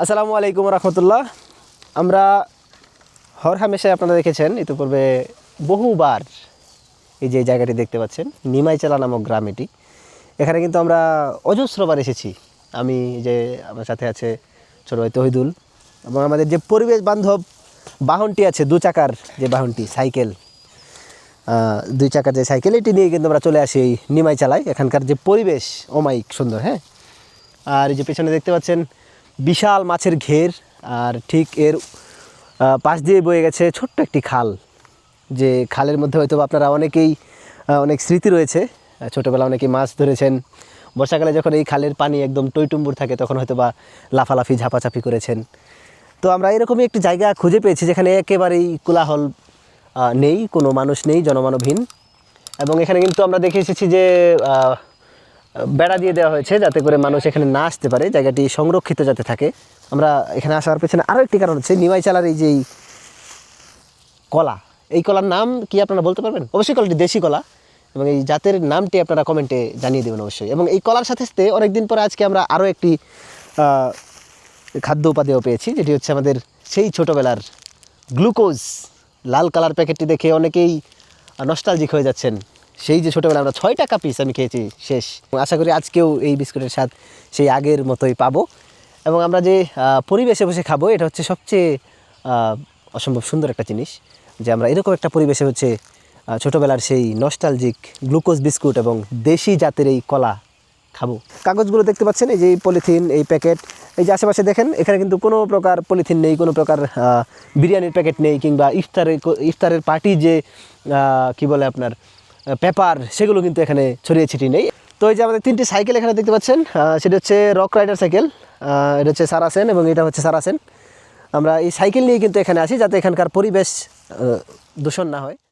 আসসালামু আলাইকুম রহমতুল্লাহ। আমরা হরহামেশাই আপনারা দেখেছেন ইতিপূর্বে বহুবার এই যে জায়গাটি দেখতে পাচ্ছেন নিমাইচালা নামক গ্রাম এটি। এখানে কিন্তু আমরা অজস্রবার এসেছি। আমি যে আমার সাথে আছে ছোট ভাই তহিদুল এবং আমাদের যে পরিবেশ বান্ধব বাহনটি আছে দু চাকার যে বাহনটি সাইকেল, দুই চাকার যে সাইকেল এটি নিয়ে কিন্তু আমরা চলে আসি এই নিমাইচালায়। এখানকার যে পরিবেশ অমায়িক সুন্দর। হ্যাঁ, আর এই যে পেছনে দেখতে পাচ্ছেন বিশাল মাছের ঘের, আর ঠিক এর পাশ দিয়ে বয়ে গেছে ছোট্ট একটি খাল। যে খালের মধ্যে হয়তো আপনারা অনেকেই অনেক স্মৃতি রয়েছে। ছোটোবেলা অনেকেই মাছ ধরেছেন। বর্ষাকালে যখন এই খালের পানি একদম টইটুম্বুর থাকে তখন হয়তো বা লাফালাফি ঝাপাঝাপি করেছেন। তো আমরা এরকমই একটি জায়গা খুঁজে পেয়েছি যেখানে একেবারেই কোলাহল নেই, কোনো মানুষ নেই, জনমানবহীন। এবং এখানে কিন্তু আমরা দেখে এসেছি যে বেড়া দিয়ে দেওয়া হয়েছে যাতে করে মানুষ এখানে না আসতে পারে, জায়গাটি সংরক্ষিত যাতে থাকে। আমরা এখানে আসার পেছনে আরও একটি কারণ হচ্ছে নিমাইচালার এই যে কলা, এই কলার নাম কি আপনারা বলতে পারবেন? অবশ্যই কলাটি দেশি কলা এবং এই জাতের নামটি আপনারা কমেন্টে জানিয়ে দেবেন অবশ্যই। এবং এই কলার সাথে সাথে অনেকদিন পরে আজকে আমরা আরও একটি খাদ্য উপাদেয় পেয়েছি, যেটি হচ্ছে আমাদের সেই ছোটোবেলার গ্লুকোজ। লাল কালার প্যাকেটটি দেখে অনেকেই নস্টালজিক হয়ে যাচ্ছেন। সেই যে ছোটোবেলা আমরা 6 টাকা পিস আমি খেয়েছি শেষ। আশা করি আজকেও এই বিস্কুটের স্বাদ সেই আগের মতোই পাবো। এবং আমরা যে পরিবেশে বসে খাবো এটা হচ্ছে সবচেয়ে অসম্ভব সুন্দর একটা জিনিস, যে আমরা এরকম একটা পরিবেশে হচ্ছে ছোটোবেলার সেই নস্টালজিক গ্লুকোজ বিস্কুট এবং দেশি জাতের এই কলা খাবো। কাগজগুলো দেখতে পাচ্ছেন, এই যে পলিথিন, এই প্যাকেট, এই যে আশেপাশে দেখেন এখানে কিন্তু কোনো প্রকার পলিথিন নেই, কোনো প্রকার বিরিয়ানির প্যাকেট নেই, কিংবা ইফতারের পার্টি যে কি বলে আপনার পেপার, সেগুলো কিন্তু এখানে ছড়িয়ে ছিটিয়ে নেই। তো এই যে আমাদের 3টি সাইকেল এখানে দেখতে পাচ্ছেন, সেটা হচ্ছে রক রাইডার সাইকেল, এটা হচ্ছে সারাসেন এবং এটা হচ্ছে সারাসেন। আমরা এই সাইকেল নিয়ে কিন্তু এখানে আসি যাতে এখানকার পরিবেশ দূষণ না হয়।